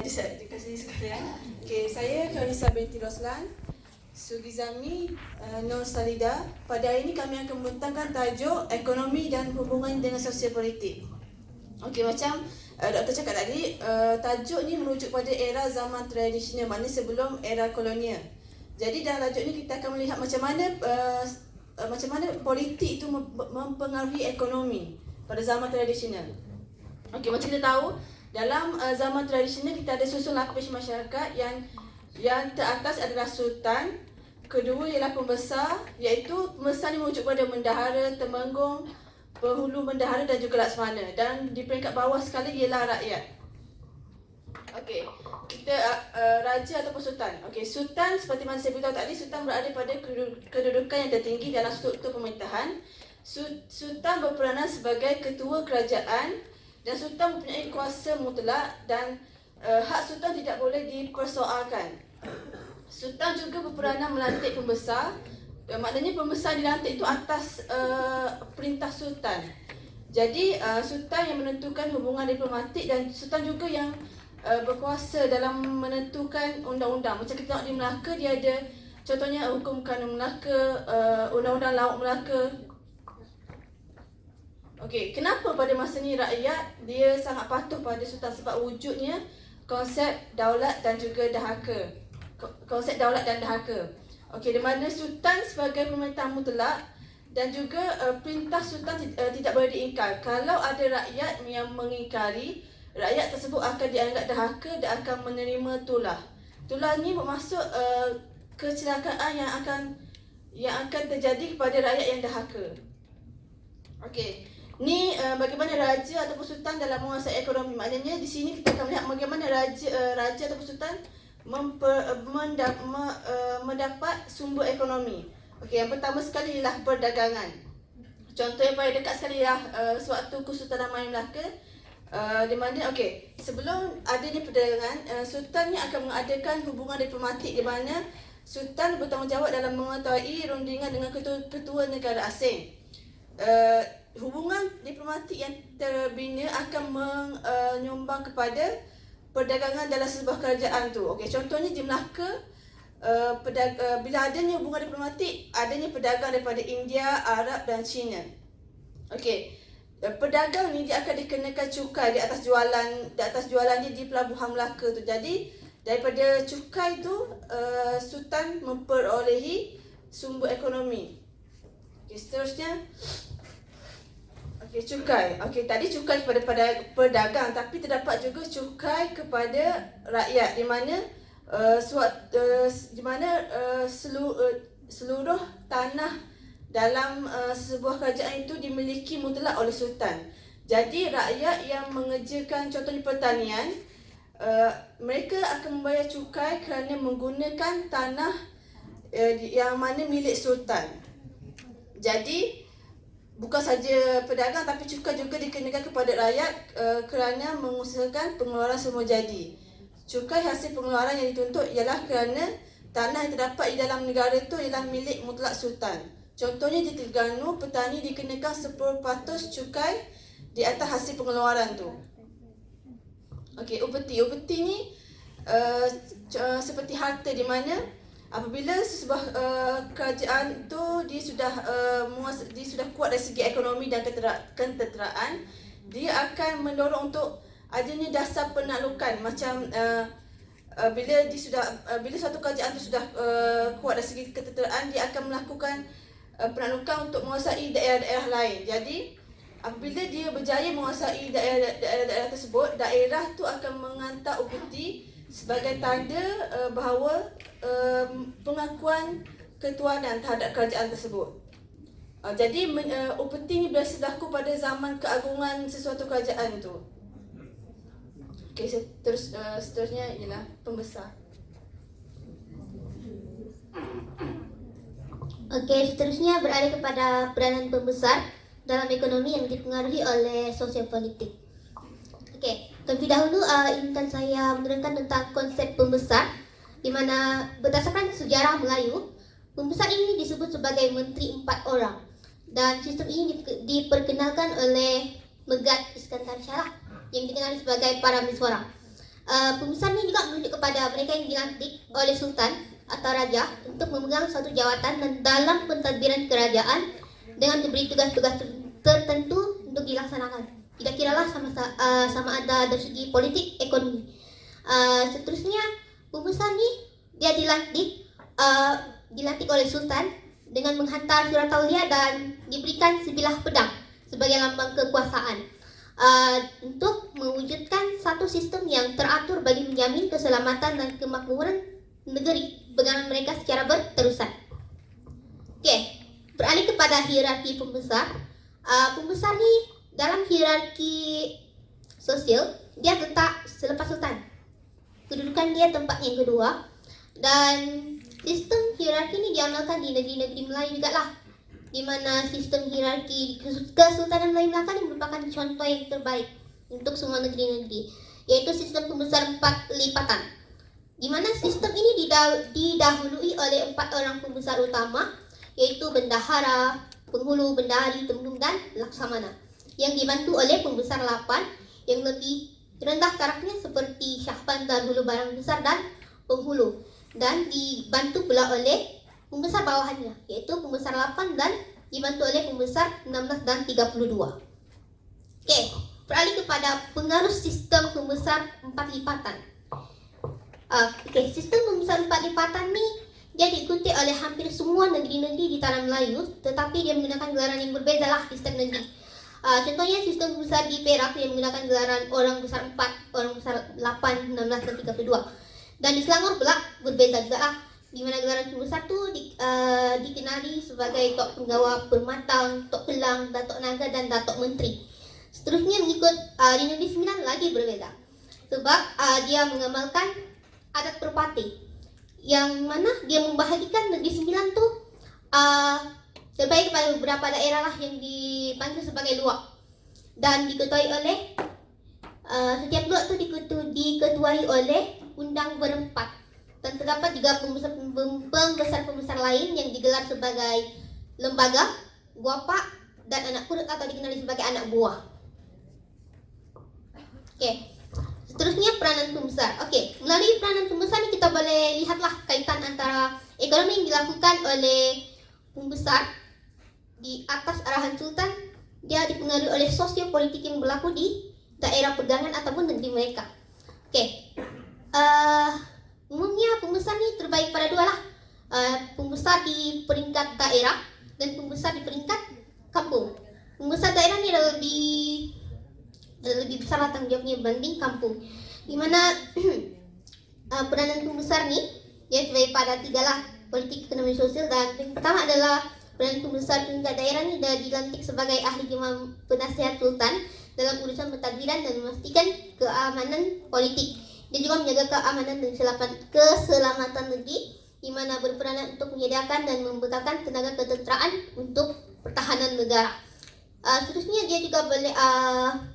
dikasih sekalian. Okay, saya Khairisa binti Roslan, Sugi Zami, Nur Salida. Pada hari ini kami akan membentangkan tajuk ekonomi dan hubungan dengan sosial politik. Okey, macam Doktor cakap tadi, tajuk ni merujuk pada era zaman tradisional, maknanya sebelum era kolonial. Jadi dalam tajuk ni kita akan melihat macam mana politik itu mempengaruhi ekonomi pada zaman tradisional. Okey, macam kita tahu, dalam zaman tradisional kita ada susun lapis masyarakat yang teratas adalah sultan, kedua ialah pembesar, iaitu pembesar ni merujuk pada bendahara, temenggung, penghulu bendahara dan juga laksamana, dan di peringkat bawah sekali ialah rakyat. Okey, kita raja ataupun sultan. Okey, sultan seperti mana saya beritahu tadi, sultan berada pada kedudukan yang tertinggi dalam struktur pemerintahan. Sultan berperanan sebagai ketua kerajaan dan sultan mempunyai kuasa mutlak dan hak sultan tidak boleh dipersoalkan. Sultan juga berperanan melantik pembesar. Maknanya pembesar dilantik itu atas perintah sultan. Jadi sultan yang menentukan hubungan diplomatik dan sultan juga yang berkuasa dalam menentukan undang-undang. Macam kita tengok di Melaka, dia ada contohnya hukum kanun Melaka, undang-undang laut Melaka. Okey, kenapa pada masa ni rakyat dia sangat patuh pada sultan? Sebab wujudnya konsep daulat dan juga dahaka. Konsep daulat dan dahaka. Okey, di mana sultan sebagai pemerintah mutlak dan juga perintah sultan tidak boleh diingkar. Kalau ada rakyat yang mengingkari, rakyat tersebut akan dianggap dahaka dan akan menerima tulah. Tulah ni bermaksud kecelakaan yang akan terjadi kepada rakyat yang dahaka. Okey. Ni bagaimana raja ataupun sultan dalam menguasai ekonomi. Maknanya di sini kita akan melihat bagaimana raja ataupun sultan mendapat sumber ekonomi. Okey, yang pertama sekali ialah perdagangan. Contoh yang paling dekat sekali ialah sewaktu Kesultanan Melaka, di mana sebelum adanya perdagangan, sultan ni akan mengadakan hubungan diplomatik di mana sultan bertanggungjawab dalam mengetahui rundingan dengan ketua negara asing. Hubungan diplomatik yang terbina akan menyumbang kepada perdagangan dalam sebuah kerajaan tu. Okey, contohnya di Melaka, bila adanya hubungan diplomatik, adanya pedagang daripada India, Arab dan China. Okey, pedagang ni dia akan dikenakan cukai di atas jualan dia di pelabuhan Melaka tu. Jadi daripada cukai tu sultan memperolehi sumber ekonomi. Okey, seterusnya cukai. Okey, tadi cukai kepada pedagang, tapi terdapat juga cukai kepada rakyat di mana seluruh tanah dalam sebuah kerajaan itu dimiliki mutlak oleh sultan. Jadi rakyat yang mengerjakan contohnya pertanian, mereka akan membayar cukai kerana menggunakan tanah yang mana milik sultan. Jadi bukan saja pedagang tapi cukai juga dikenakan kepada rakyat kerana mengusahakan pengeluaran semua jadi. Cukai hasil pengeluaran yang dituntut ialah kerana tanah yang terdapat di dalam negara itu ialah milik mutlak sultan. Contohnya di Terengganu, petani dikenakan 10% cukai di atas hasil pengeluaran tu. Okey, upeti. Upeti ni seperti harta di mana apabila sebuah kerajaan tu dia sudah kuat dari segi ekonomi dan ketenteraan, dia akan mendorong untuk adanya dasar penaklukan. Macam bila suatu kerajaan tu sudah kuat dari segi ketenteraan, dia akan melakukan penaklukan untuk menguasai daerah-daerah lain. Jadi apabila dia berjaya menguasai daerah-daerah tersebut, daerah tu akan menghantar upeti sebagai tanda bahawa pengakuan ketuanan terhadap kerajaan tersebut. Jadi upeti ni biasa berlaku pada zaman keagungan sesuatu kerajaan tu. Okey, seterusnya ialah pembesar. Okey, seterusnya beralih kepada peranan pembesar dalam ekonomi yang dipengaruhi oleh sosial politik. Okey, terlebih dahulu izinkan saya menerangkan tentang konsep pembesar, di mana berdasarkan sejarah Melayu, pembesar ini disebut sebagai menteri 4 orang, dan sistem ini diperkenalkan oleh Megat Iskandar Shah yang dikenali sebagai Parameswara. Pembesar ini juga menunjuk kepada mereka yang dilantik oleh sultan atau raja untuk memegang suatu jawatan dan dalam pentadbiran kerajaan dengan diberi tugas-tugas tertentu untuk dilaksanakan. Tidak kiralah sama ada dari segi politik, ekonomi. Seterusnya, pembesar ini dia dilantik oleh sultan dengan menghantar surat tauliah dan diberikan sebilah pedang sebagai lambang kekuasaan untuk mewujudkan satu sistem yang teratur bagi menjamin keselamatan dan kemakmuran negeri pegangan mereka secara berterusan. Oke, beralih kepada hierarki pembesar. Pembesar nih dalam hierarki sosial dia letak selepas sultan. Kedudukan dia tempat yang kedua, dan sistem hierarki ini diamalkan di negeri-negeri Melayu juga lah, di mana sistem hierarki Kesultanan Melayu Melaka ini merupakan contoh yang terbaik untuk semua negeri-negeri, yaitu sistem pembesar 4 lipatan, di mana sistem ini didahului oleh 4 orang pembesar utama, yaitu bendahara, penghulu, bendahari, temenggung, dan laksamana, yang dibantu oleh pembesar 8 yang lebih rendah tarafnya seperti syahban dan hulu barang besar dan penghulu, dan dibantu pula oleh pembesar bawahannya, yaitu pembesar 8 dan dibantu oleh pembesar 16 dan 32. Oke, beralih kepada pengaruh sistem pembesar 4 lipatan. Sistem pembesar 4 lipatan nih dia diikuti oleh hampir semua negeri-negeri di tanah Melayu, tetapi dia menggunakan gelaran yang berbeda lah di setiap negeri. Contohnya sistem pembesar di Perak yang menggunakan gelaran orang besar 4, orang besar 8, 16, dan 32. Dan di Selangor pula berbeda juga lah, di mana gelaran pembesar tu dikenali sebagai Tok Penggawa Permatang, Tok Kelang, Datuk Naga, dan Datuk Menteri. Seterusnya mengikut di Negeri Sembilan lagi berbeda, sebab dia mengamalkan adat perpati, yang mana dia membahagikan Negeri Sembilan tu terbaik kepada beberapa daerah lah yang dipanggil sebagai luak, dan diketuai oleh setiap luak tu diketuai oleh undang berempat, dan terdapat juga pembesar lain yang digelar sebagai lembaga, guapak, dan anak kurut atau dikenali sebagai anak buah. Seterusnya peranan pembesar. Melalui peranan pembesar ini kita boleh lihatlah kaitan antara ekonomi yang dilakukan oleh pembesar di atas arahan sultan. Dia dipengaruhi oleh sosiopolitik yang berlaku di daerah pegangan ataupun negeri mereka. Umumnya pembesar ini terbagi pada dua lah, pembesar di peringkat daerah dan pembesar di peringkat kampung. Pembesar daerah ini lebih besar lah tanggung jawabnya dibanding kampung, di mana peranan pembesar ini dia terbagi pada 3 lah, politik, ekonomi, sosial. Dan yang pertama adalah peranan pembesar peringkat daerah ini dilantik sebagai ahli jemaah penasihat sultan dalam urusan pentadbiran dan memastikan keamanan politik. Dia juga menjaga keamanan dan keselamatan negeri, di mana berperanan untuk menyediakan dan membekalkan tenaga ketenteraan untuk pertahanan negara. Seterusnya dia juga boleh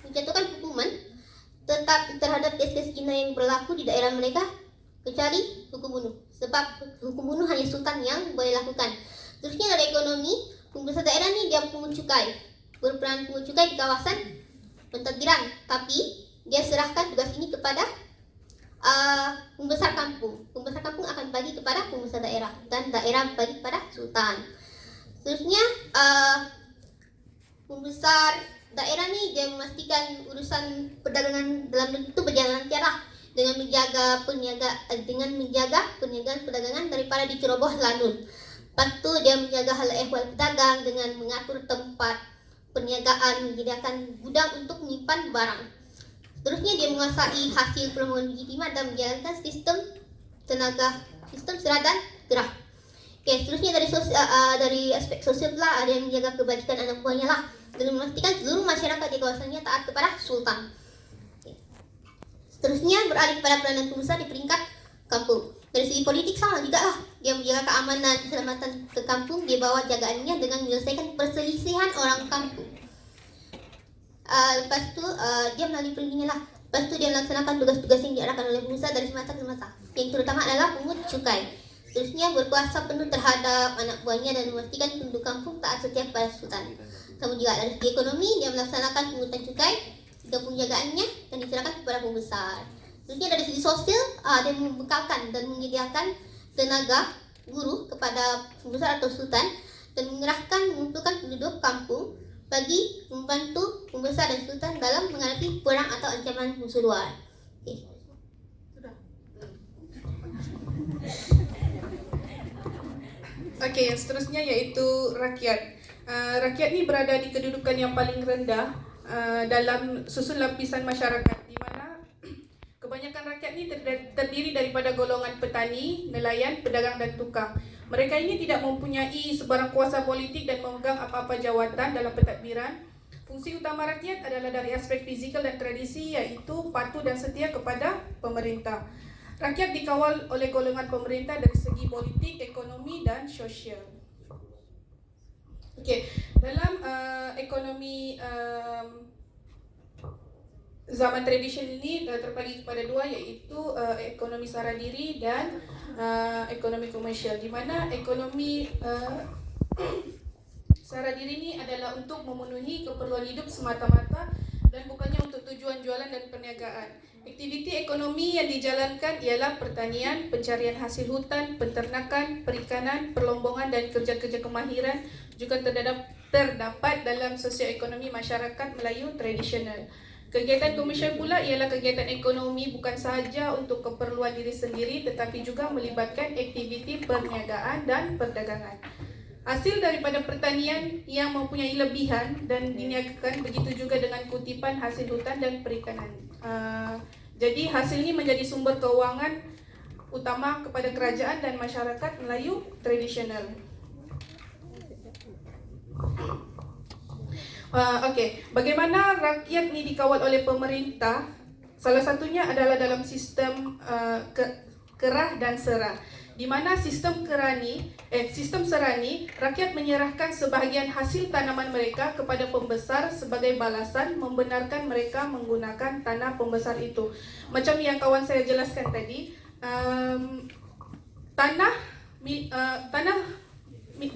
menjatuhkan hukuman tetap terhadap kes-kes zina yang berlaku di daerah mereka, kecuali hukum bunuh, sebab hukum bunuh hanya sultan yang boleh lakukan. Seterusnya dari ekonomi, pembesar daerah ini dia pungut cukai, berperan pungut cukai di kawasan pentadbiran, tapi dia serahkan tugas ini kepada pembesar kampung. Pembesar kampung akan bagi kepada pembesar daerah, dan daerah bagi kepada sultan. Seterusnya pembesar daerah ni dia memastikan urusan perdagangan dalam negeri itu berjalan lancar lah, dengan menjaga perniagaan perdagangan daripada diceroboh lanun. Lepas tu dia menjaga hal ehwal pedagang dengan mengatur tempat perniagaan, menyediakan gudang untuk menyimpan barang. Seterusnya dia menguasai hasil permohonan biji timah dan menjalankan sistem serah dan gerah. Seterusnya dari aspek sosial pula, ada yang menjaga kebajikan anak buahnya lah, dan memastikan seluruh masyarakat di kawasannya taat kepada sultan. Seterusnya beralih kepada peranan pembesar di peringkat kampung. Dari segi politik sama juga lah, dia menjaga keamanan keselamatan ke kampung, dia bawa jagaannya dengan menyelesaikan perselisihan orang kampung. Lepas tu dia melalui perlindungan lah. Lepas tu dia melaksanakan tugas-tugas yang diarahkan oleh pembesar dari semasa ke semasa, yang terutama adalah pungut cukai. Seterusnya berkuasa penuh terhadap anak buahnya dan memastikan penduduk kampung taat setia kepada sultan. Sama juga dari segi ekonomi, dia melaksanakan pungutan cukai, juga penjagaannya, dan diserahkan kepada pembesar. Tentunya dari segi sosial, dia membekalkan dan menyediakan tenaga guru kepada pembesar atau sultan dan mengumpulkan penduduk kampung bagi membantu pembesar dan sultan dalam menghadapi perang atau ancaman musuh luar. Okay. Okey, yang seterusnya iaitu rakyat. Rakyat ni berada di kedudukan yang paling rendah dalam susun lapisan masyarakat, di mana kebanyakan rakyat ni terdiri daripada golongan petani, nelayan, pedagang dan tukang. Mereka ini tidak mempunyai sebarang kuasa politik dan memegang apa-apa jawatan dalam pentadbiran. Fungsi utama rakyat adalah dari aspek fizikal dan tradisi, iaitu patuh dan setia kepada pemerintah. Rakyat dikawal oleh golongan pemerintah dari segi politik, ekonomi dan sosial. Okey, dalam ekonomi zaman tradisional ini terbagi kepada dua, iaitu ekonomi sara diri dan ekonomi komersial, di mana ekonomi sara diri ini adalah untuk memenuhi keperluan hidup semata-mata dan bukannya untuk tujuan jualan dan perniagaan. Aktiviti ekonomi yang dijalankan ialah pertanian, pencarian hasil hutan, peternakan, perikanan, perlombongan dan kerja-kerja kemahiran juga terdapat dalam sosioekonomi masyarakat Melayu tradisional. Kegiatan komersial pula ialah kegiatan ekonomi bukan sahaja untuk keperluan diri sendiri tetapi juga melibatkan aktiviti perniagaan dan perdagangan. Hasil daripada pertanian yang mempunyai lebihan dan diniagakan, begitu juga dengan kutipan hasil hutan dan perikanan. Jadi hasil ini menjadi sumber keuangan utama kepada kerajaan dan masyarakat Melayu tradisional. Okey, bagaimana rakyat ni dikawal oleh pemerintah? Salah satunya adalah dalam sistem kerah dan serah, di mana sistem serah ni rakyat menyerahkan sebahagian hasil tanaman mereka kepada pembesar sebagai balasan membenarkan mereka menggunakan tanah pembesar itu. Macam yang kawan saya jelaskan tadi, tanah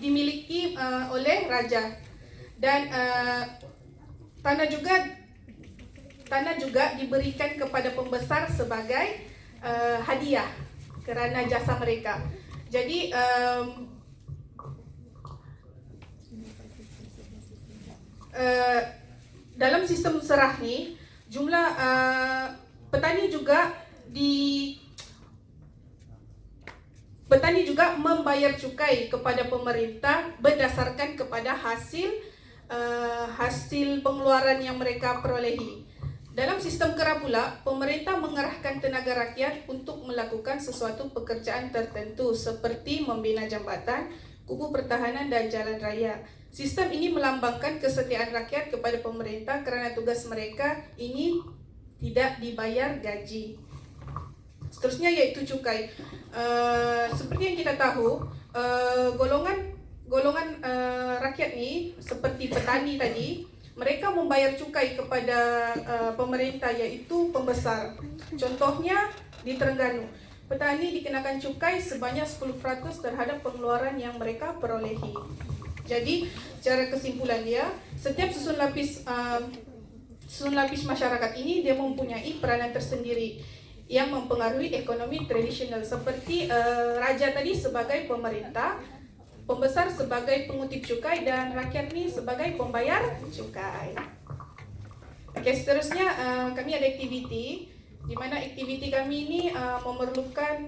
dimiliki oleh raja dan tanah juga diberikan kepada pembesar sebagai hadiah kerana jasa mereka. Jadi dalam sistem serah ni jumlah petani juga membayar cukai kepada pemerintah berdasarkan kepada hasil pengeluaran yang mereka perolehi. Dalam sistem kerah pula, pemerintah mengerahkan tenaga rakyat untuk melakukan sesuatu pekerjaan tertentu seperti membina jambatan, kubu pertahanan dan jalan raya. Sistem ini melambangkan kesetiaan rakyat kepada pemerintah kerana tugas mereka ini tidak dibayar gaji. Seterusnya iaitu cukai. Seperti yang kita tahu, golongan rakyat ni seperti petani tadi, mereka membayar cukai kepada pemerintah, iaitu pembesar. Contohnya di Terengganu, petani dikenakan cukai sebanyak 10% terhadap pengeluaran yang mereka perolehi. Jadi, secara kesimpulan dia, setiap susun lapis masyarakat ini dia mempunyai peranan tersendiri yang mempengaruhi ekonomi tradisional, seperti raja tadi sebagai pemerintah, pembesar sebagai pengutip cukai dan rakyat ni sebagai pembayar cukai. Okey, seterusnya kami ada aktiviti, di mana aktiviti kami ini memerlukan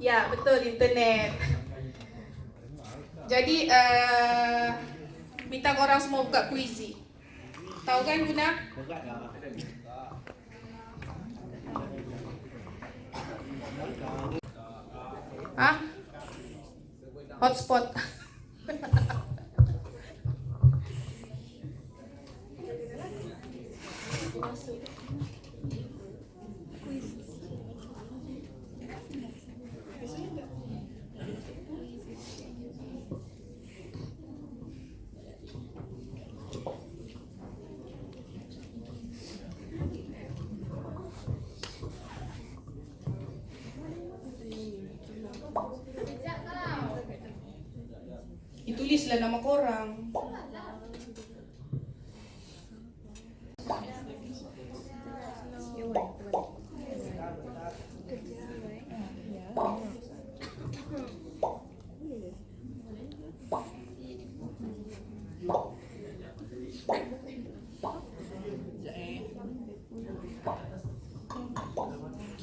ya betul, internet. Jadi minta korang semua buka puisi. Tahu kan Guna? Hotspot. Tulislah nama korang.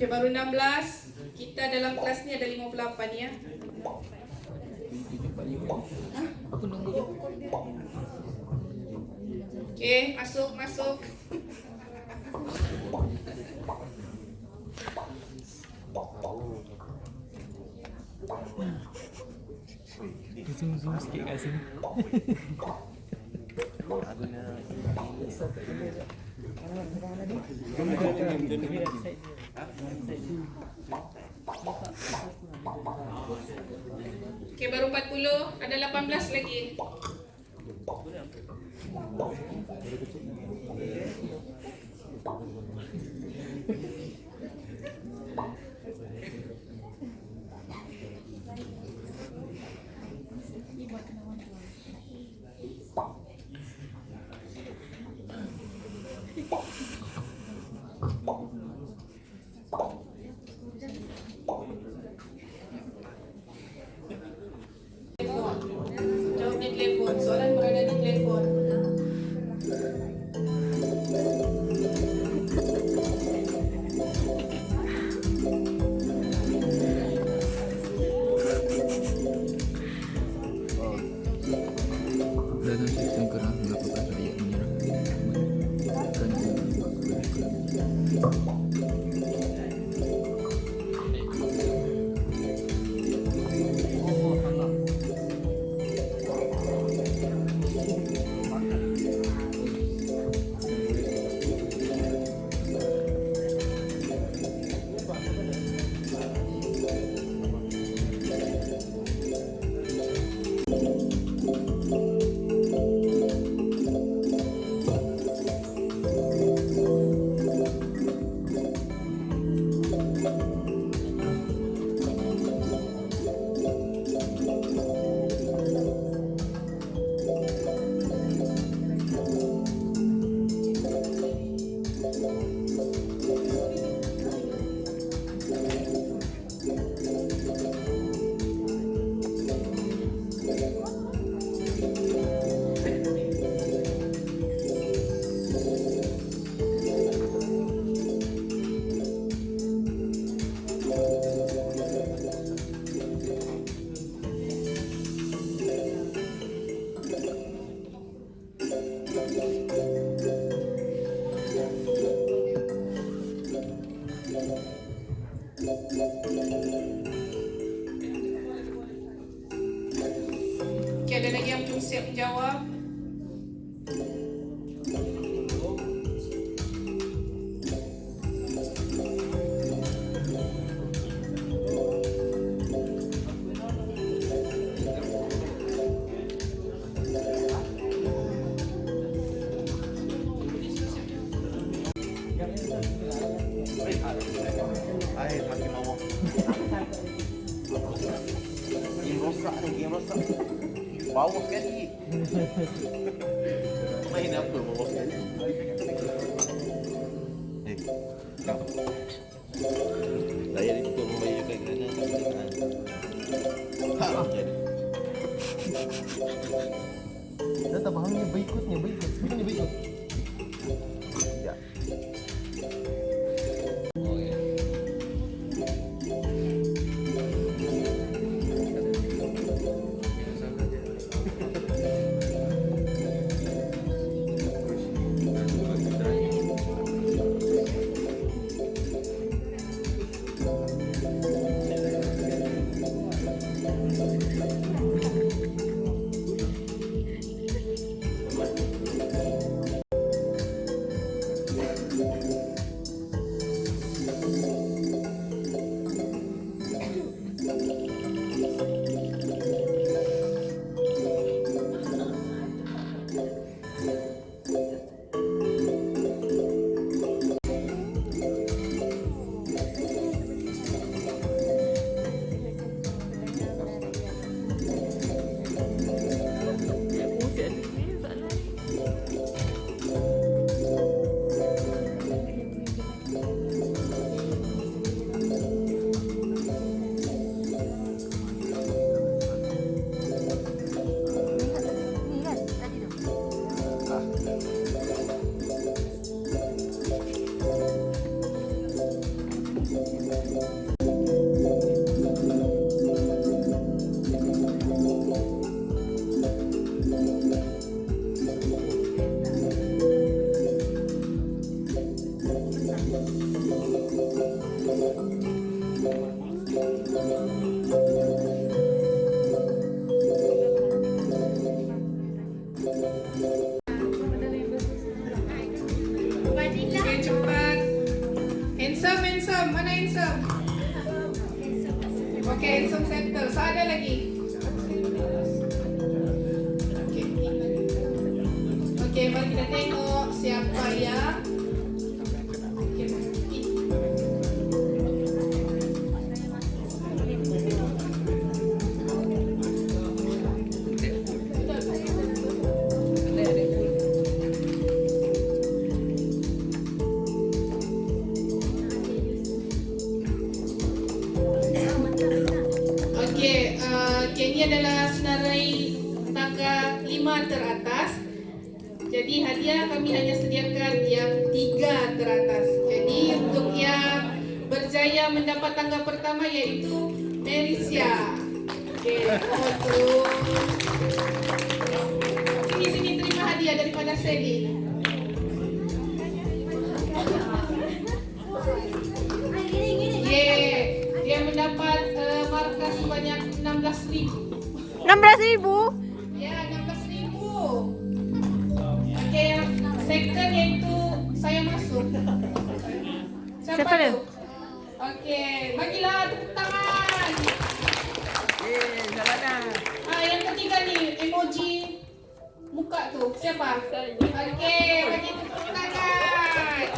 Okay, baru 16. Kita dalam kelas ni ada 58 ya. Aku nunggu je. Okay, masuk. Zoom sikit kat sini. Okay, baru 40. Ada 18 lagi. Jawab di telepon. Soalan berada di telepon. Dalam sistem kerah melakukan rakyat menyerah dan Okay, ada lagi yang belum siap menjawab? Air makin lama. Game rosak. Bau sekali. Main apa bau sekali? Layar itu untuk membayarkan kerana jadi. Dah tak fahamnya berikutnya berikut. Okey, Ensom Center. So ada lagi. Okey. Okey, mari kita tengok siapa yang ini adalah senarai tangga 5 teratas. Jadi hadiah kami hanya sediakan yang 3 teratas. Jadi untuk yang berjaya mendapat tangga pertama iaitu Malaysia. Okey, mohon turun. Sini terima hadiah daripada Sally. Dia mendapat markah sebanyak 16,000. 16.000? Ya, 16,000. Okey, yang second iaitu saya masuk. Siapa dia? tu? Okey, bagilah tepuk tangan. Yang ketiga ni emoji muka tu. Siapa? Okey, bagi tepuk tangan.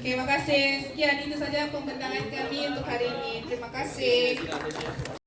Terima kasih. Sekian itu saja pembentangan kami untuk hari ini. Terima kasih.